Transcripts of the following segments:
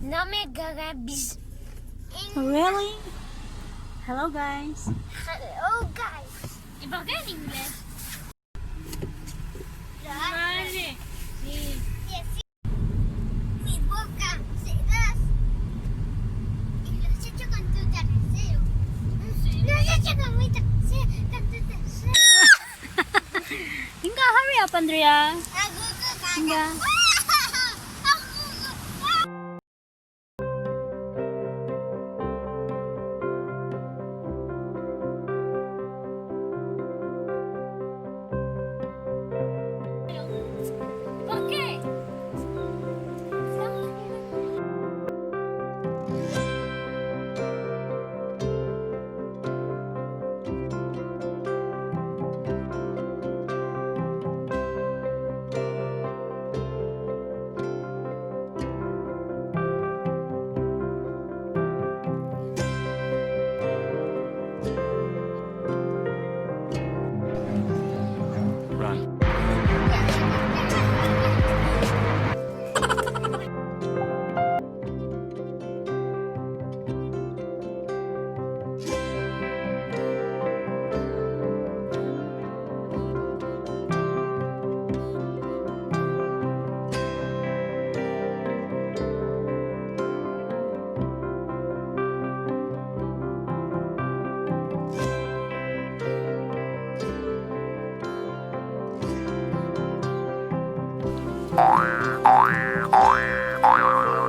No me grabs. Really? Hello guys. Hello guys. Iba ka in English? Vale. Sí. Mi boca serás. Y lo has hecho con tu trasero. Lo has hecho con mi trasero. Con tu trasero. Hinga, hurry up Andrea. Hinga. ¿Por qué? Run.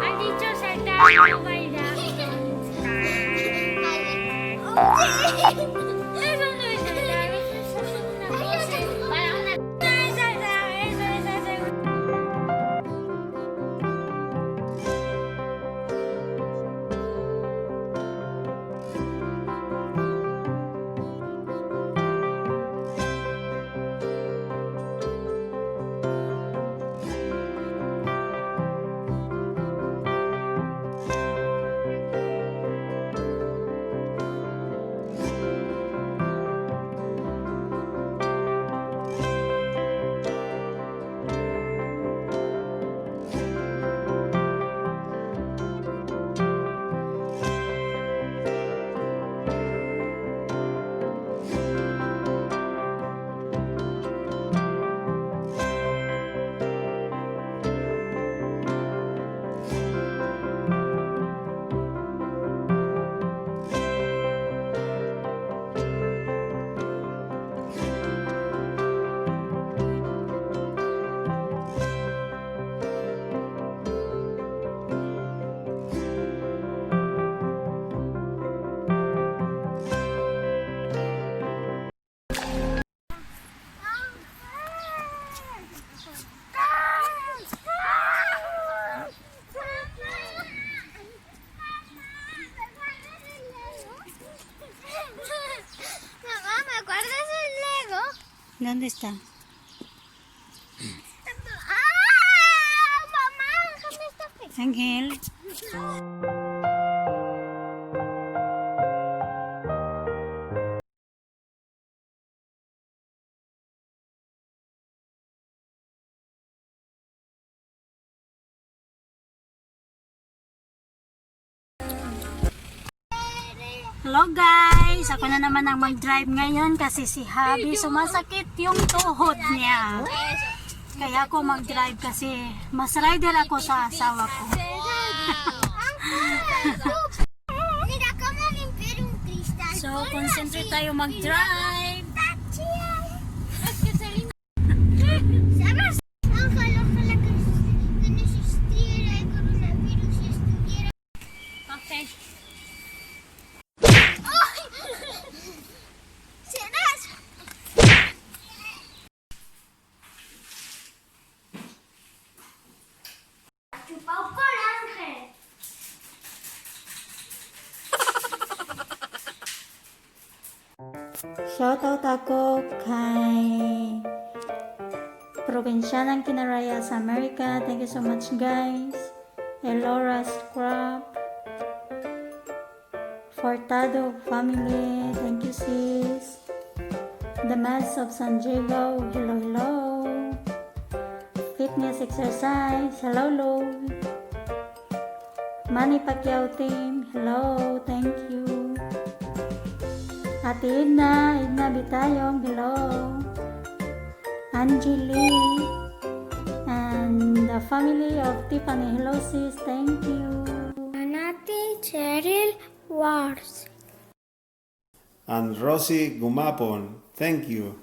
Han dicho saltar no bailar. Eso no es saltar, eso es una pose para una. No es saltar, eso es hacer. Mamá, ¿me acuerdas del Lego? ¿Dónde está? Mamá, ¿dónde está? Ángel. Hello guys! Ako na naman ang mag-drive ngayon kasi si Habi sumasakit yung tuhod niya. Kaya ako mag-drive kasi mas rider ako sa asawa ko. Mira cómo limpiar un cristal. So, concentrate tayo mag-drive. Es que se ¿sabes? Ojalá que no existiera el coronavirus y estuviera. Okay. ¡Ay! ¡Serás! Chupao con Ángel. Shoutout ako kay Probinsya ng Kinaraya sa Amerika. Thank you so much guys. Elora Scrap. Fortado family. Thank you sis. The Mass of San Diego. Hello, hello. Fitness exercise. Hello, hello. Manny Pacquiao team, hello, thank you. Ate Edna Bitayong, hello. Angeli, and the family of Tiffany, hello sis, thank you. Anati Cheryl Wars. And Rosie Gumapon, thank you.